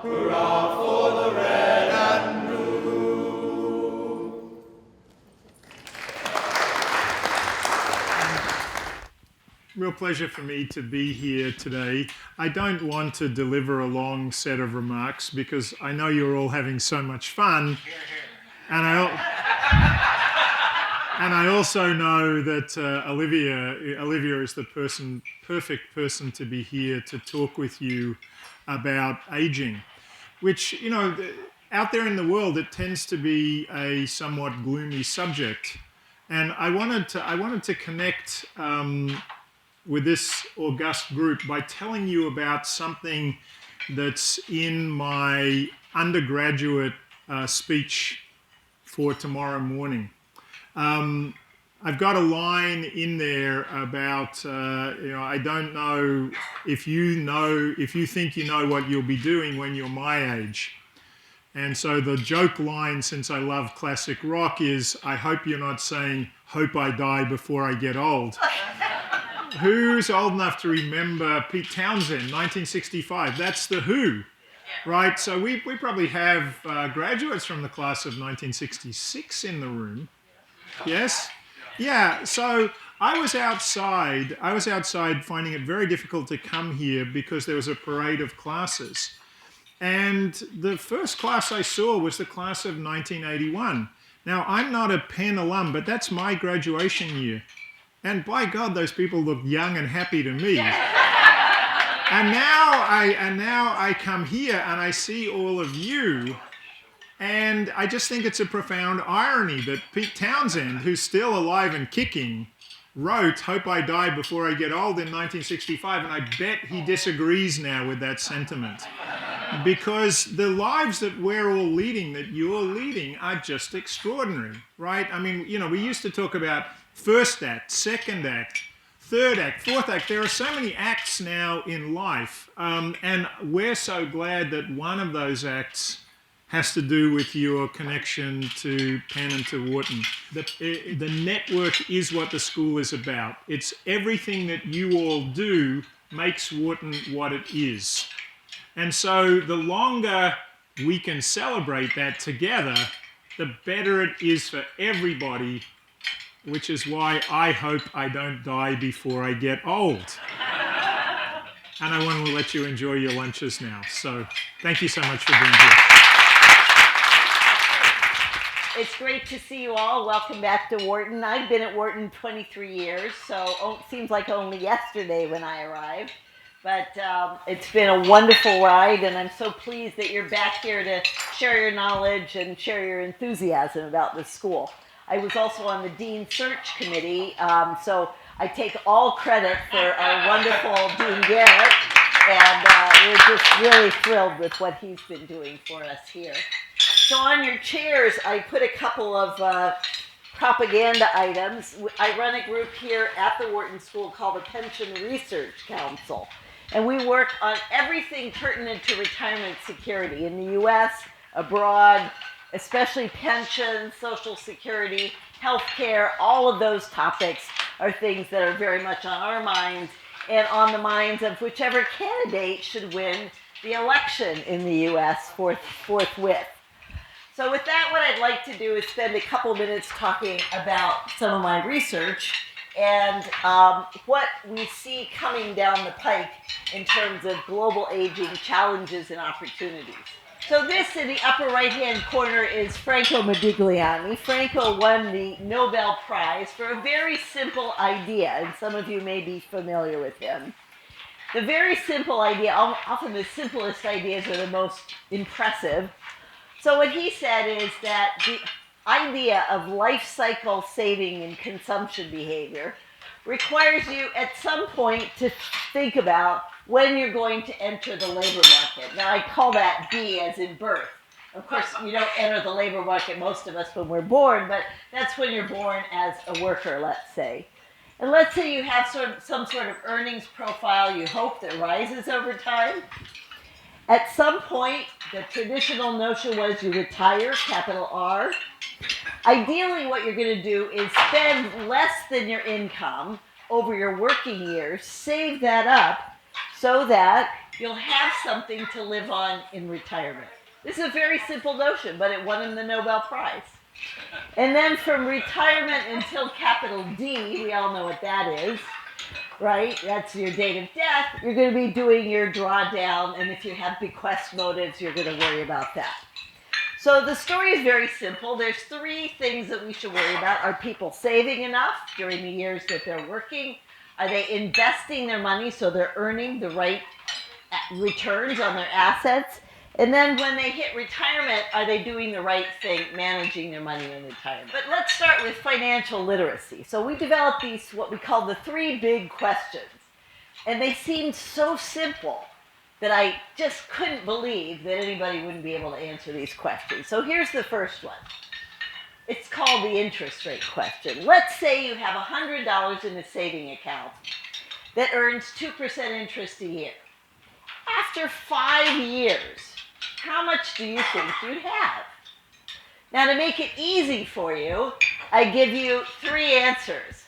Hurrah for the red and blue. Real pleasure for me to be here today. I don't want to deliver a long set of remarks because I know you're all having so much fun. And I also know that Olivia is the perfect person to be here to talk with you about aging, which, out there in the world, it tends to be a somewhat gloomy subject. And I wanted to connect with this august group by telling you about something that's in my undergraduate speech for tomorrow morning. I've got a line in there about, I don't know if you think you know what you'll be doing when you're my age. And so the joke line, since I love classic rock, is, I hope you're not saying, hope I die before I get old. Who's old enough to remember Pete Townsend, 1965? That's The Who, right? So we probably have graduates from the class of 1966 in the room. Yes? Yeah, so I was outside finding it very difficult to come here because there was a parade of classes. And the first class I saw was the class of 1981. Now, I'm not a Penn alum, but that's my graduation year. And by God, those people look young and happy to me. And now I come here and I see all of you, and I just think it's a profound irony that Pete Townsend, who's still alive and kicking, wrote "Hope I Die Before I Get Old" in 1965, and I bet he disagrees now with that sentiment. Because the lives that we're all leading, that you're leading, are just extraordinary, right? I mean, we used to talk about first act, second act, third act, fourth act. There are so many acts now in life, and we're so glad that one of those acts has to do with your connection to Penn and to Wharton. The network is what the school is about. It's everything that you all do makes Wharton what it is. And so the longer we can celebrate that together, the better it is for everybody, which is why I hope I don't die before I get old. And I want to let you enjoy your lunches now. So thank you so much for being here. It's great to see you all. Welcome back to Wharton. I've been at Wharton 23 years, so it seems like only yesterday when I arrived. But it's been a wonderful ride, and I'm so pleased that you're back here to share your knowledge and share your enthusiasm about this school. I was also on the Dean Search Committee, so I take all credit for our wonderful Dean Garrett, and we're just really thrilled with what he's been doing for us here. So on your chairs, I put a couple of propaganda items. I run a group here at the Wharton School called the Pension Research Council. And we work on everything pertinent to retirement security in the U.S., abroad, especially pensions, Social Security, healthcare. All of those topics are things that are very much on our minds and on the minds of whichever candidate should win the election in the U.S. forthwith. So with that, what I'd like to do is spend a couple minutes talking about some of my research and what we see coming down the pike in terms of global aging challenges and opportunities. So this in the upper right-hand corner is Franco Modigliani. Franco won the Nobel Prize for a very simple idea, and some of you may be familiar with him. The very simple idea, often the simplest ideas are the most impressive. So what he said is that the idea of life cycle saving and consumption behavior requires you at some point to think about when you're going to enter the labor market. Now I call that B as in birth. Of course, you don't enter the labor market, most of us, when we're born, but that's when you're born as a worker, let's say. And let's say you have some sort of earnings profile you hope that rises over time. At some point, the traditional notion was you retire, capital R. Ideally, what you're going to do is spend less than your income over your working years, save that up so that you'll have something to live on in retirement. This is a very simple notion, but it won him the Nobel Prize. And then from retirement until capital D, we all know what that is, right? That's your date of death. You're going to be doing your drawdown, and if you have bequest motives, you're going to worry about that. So the story is very simple. There's three things that we should worry about. Are people saving enough during the years that they're working? Are they investing their money so they're earning the right returns on their assets? And then when they hit retirement, are they doing the right thing, managing their money in retirement? But let's start with financial literacy. So we developed these, what we call the three big questions. And they seemed so simple that I just couldn't believe that anybody wouldn't be able to answer these questions. So here's the first one. It's called the interest rate question. Let's say you have $100 in a saving account that earns 2% interest a year. After 5 years, how much do you think you'd have? Now, to make it easy for you, I give you three answers.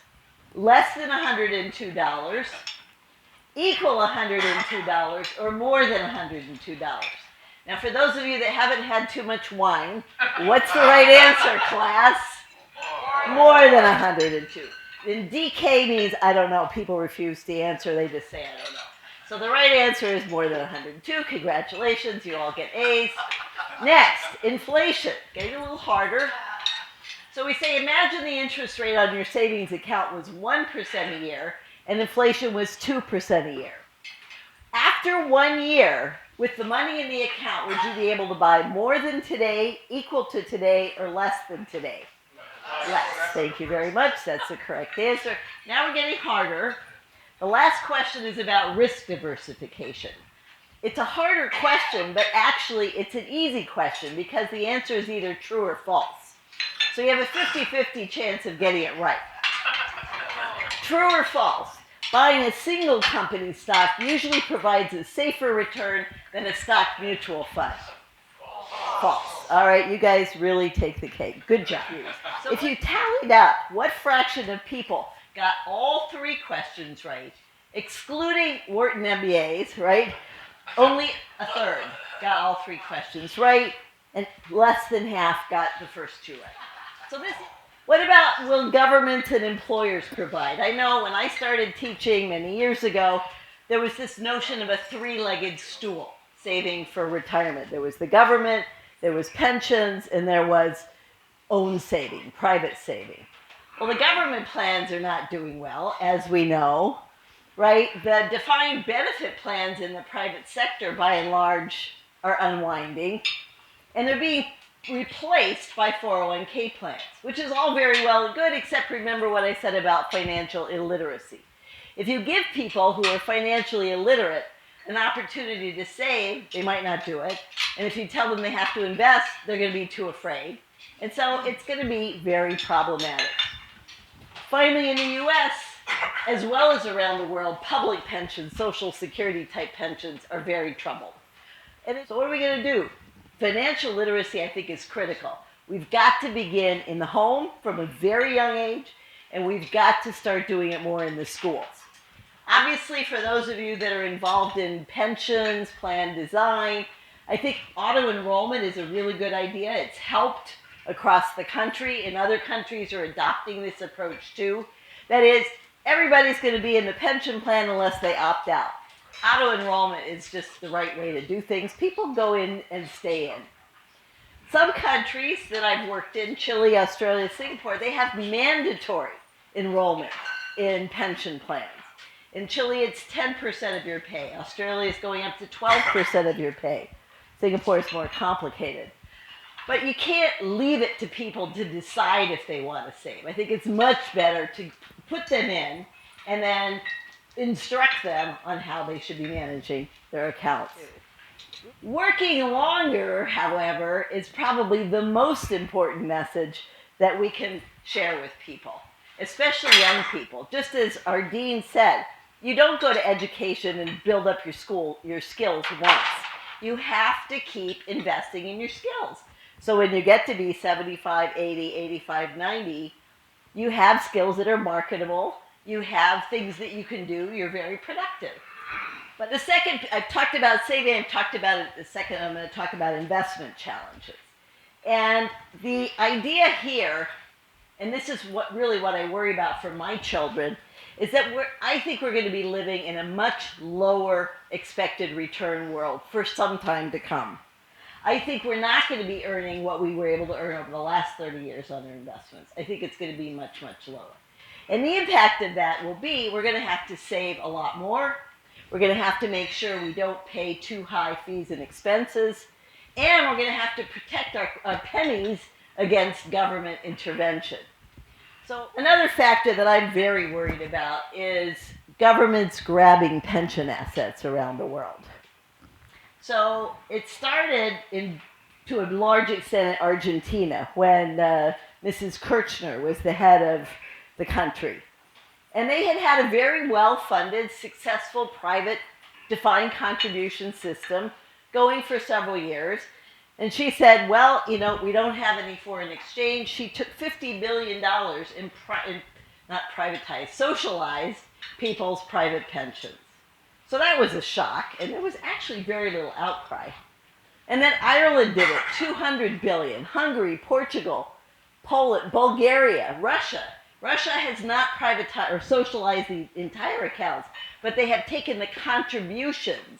Less than $102, equal $102, or more than $102. Now, for those of you that haven't had too much wine, what's the right answer, class? More than 102. And DK means, I don't know. People refuse to answer. They just say, I don't know. So the right answer is more than 102. Congratulations, you all get A's. Next, inflation. Getting a little harder. So we say, imagine the interest rate on your savings account was 1% a year, and inflation was 2% a year. After 1 year, with the money in the account, would you be able to buy more than today, equal to today, or less than today? Less. Thank you very much. That's the correct answer. Now we're getting harder. The last question is about risk diversification. It's a harder question, but actually it's an easy question because the answer is either true or false. So you have a 50-50 chance of getting it right. True or false? Buying a single company stock usually provides a safer return than a stock mutual fund. False. All right, you guys really take the cake. Good job. So if you tallied up what fraction of people got all three questions right, excluding Wharton MBAs, right? Only a third got all three questions right, and less than half got the first two right. So what about will governments and employers provide? I know when I started teaching many years ago, there was this notion of a three-legged stool, saving for retirement. There was the government, there was pensions, and there was own saving, private saving. Well, the government plans are not doing well, as we know, right? The defined benefit plans in the private sector, by and large, are unwinding, and they're being replaced by 401k plans, which is all very well and good, except remember what I said about financial illiteracy. If you give people who are financially illiterate an opportunity to save, they might not do it. And if you tell them they have to invest, they're going to be too afraid. And so it's going to be very problematic. Finally, in the US, as well as around the world, public pensions, Social Security type pensions are very troubled. And so what are we going to do? Financial literacy, I think, is critical. We've got to begin in the home from a very young age, and we've got to start doing it more in the schools. Obviously, for those of you that are involved in pensions, plan design, I think auto-enrollment is a really good idea. It's helped across the country, and other countries are adopting this approach too. That is, everybody's going to be in the pension plan unless they opt out. Auto-enrollment is just the right way to do things. People go in and stay in. Some countries that I've worked in, Chile, Australia, Singapore, they have mandatory enrollment in pension plans. In Chile, it's 10% of your pay. Australia is going up to 12% of your pay. Singapore is more complicated. But you can't leave it to people to decide if they want to save. I think it's much better to put them in and then instruct them on how they should be managing their accounts. Working longer, however, is probably the most important message that we can share with people, especially young people. Just as our dean said, you don't go to education and build up your skills once. You have to keep investing in your skills. So when you get to be 75, 80, 85, 90, you have skills that are marketable. You have things that you can do. You're very productive. But the second, I've talked about saving, I've talked about it. The second, I'm going to talk about investment challenges. And the idea here, and this is what I worry about for my children, is that I think we're going to be living in a much lower expected return world for some time to come. I think we're not going to be earning what we were able to earn over the last 30 years on our investments. I think it's going to be much, much lower. And the impact of that will be we're going to have to save a lot more. We're going to have to make sure we don't pay too high fees and expenses. And we're going to have to protect our pennies against government intervention. So another factor that I'm very worried about is governments grabbing pension assets around the world. So it started to a large extent in Argentina when Mrs. Kirchner was the head of the country. And they had a very well-funded, successful private defined contribution system going for several years. And she said, well, we don't have any foreign exchange. She took $50 billion not privatized, socialized people's private pensions. So that was a shock, and there was actually very little outcry. And then Ireland did it, $200 billion. Hungary, Portugal, Poland, Bulgaria, Russia. Russia has not privatized or socialized the entire accounts, but they have taken the contributions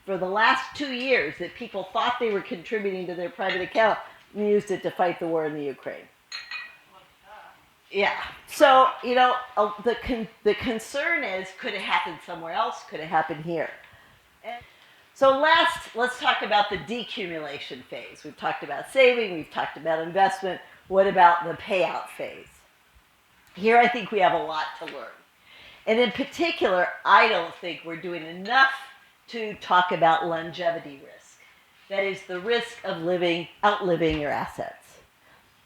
for the last 2 years that people thought they were contributing to their private account and used it to fight the war in the Ukraine. Yeah. So, the concern is, could it happen somewhere else? Could it happen here? So let's talk about the decumulation phase. We've talked about saving. We've talked about investment. What about the payout phase? Here, I think we have a lot to learn. And in particular, I don't think we're doing enough to talk about longevity risk. That is the risk of outliving your assets.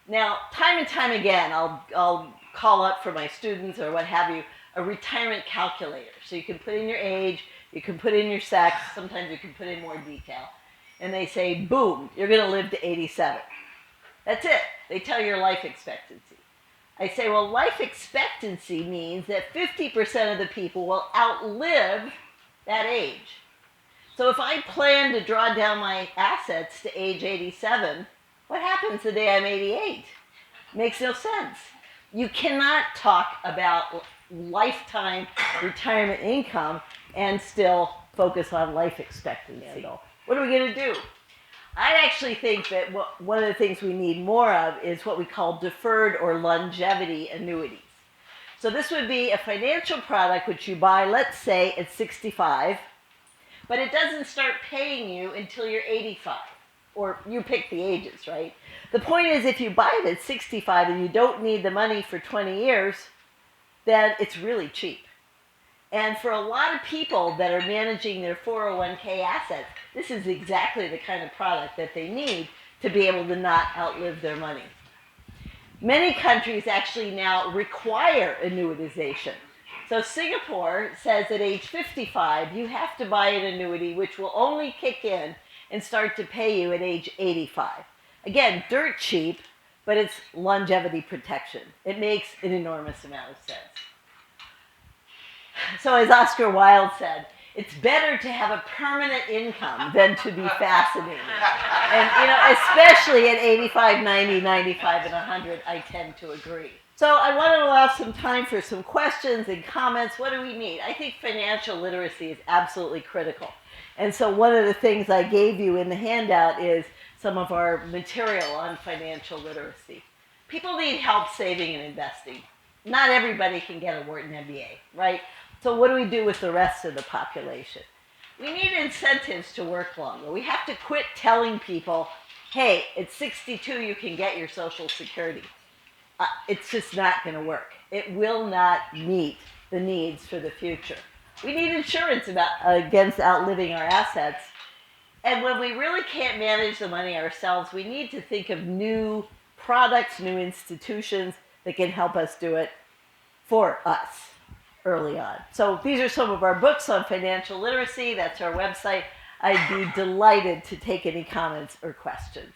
Now, time and time again, I'll call up for my students or what have you, a retirement calculator. So you can put in your age, you can put in your sex, sometimes you can put in more detail. And they say, boom, you're going to live to 87. That's it. They tell you your life expectancy. I say, well, life expectancy means that 50% of the people will outlive that age. So if I plan to draw down my assets to age 87, what happens the day I'm 88? Makes no sense. You cannot talk about lifetime retirement income and still focus on life expectancy. What are we going to do? I actually think that one of the things we need more of is what we call deferred or longevity annuities. So this would be a financial product which you buy, let's say, at 65, but it doesn't start paying you until you're 85. Or you pick the ages, right? The point is, if you buy it at 65 and you don't need the money for 20 years, then it's really cheap. And for a lot of people that are managing their 401k assets, this is exactly the kind of product that they need to be able to not outlive their money. Many countries actually now require annuitization. So Singapore says at age 55, you have to buy an annuity which will only kick in and start to pay you at age 85. Again, dirt cheap, but it's longevity protection. It makes an enormous amount of sense. So as Oscar Wilde said, it's better to have a permanent income than to be fascinating. And, especially at 85, 90, 95, and 100, I tend to agree. So I want to allow some time for some questions and comments. What do we need? I think financial literacy is absolutely critical. And so one of the things I gave you in the handout is some of our material on financial literacy. People need help saving and investing. Not everybody can get a Wharton MBA, right? So what do we do with the rest of the population? We need incentives to work longer. We have to quit telling people, hey, at 62 you can get your Social Security. It's just not going to work. It will not meet the needs for the future. We need insurance against outliving our assets. And when we really can't manage the money ourselves, we need to think of new products, new institutions that can help us do it for us early on. So these are some of our books on financial literacy. That's our website. I'd be delighted to take any comments or questions.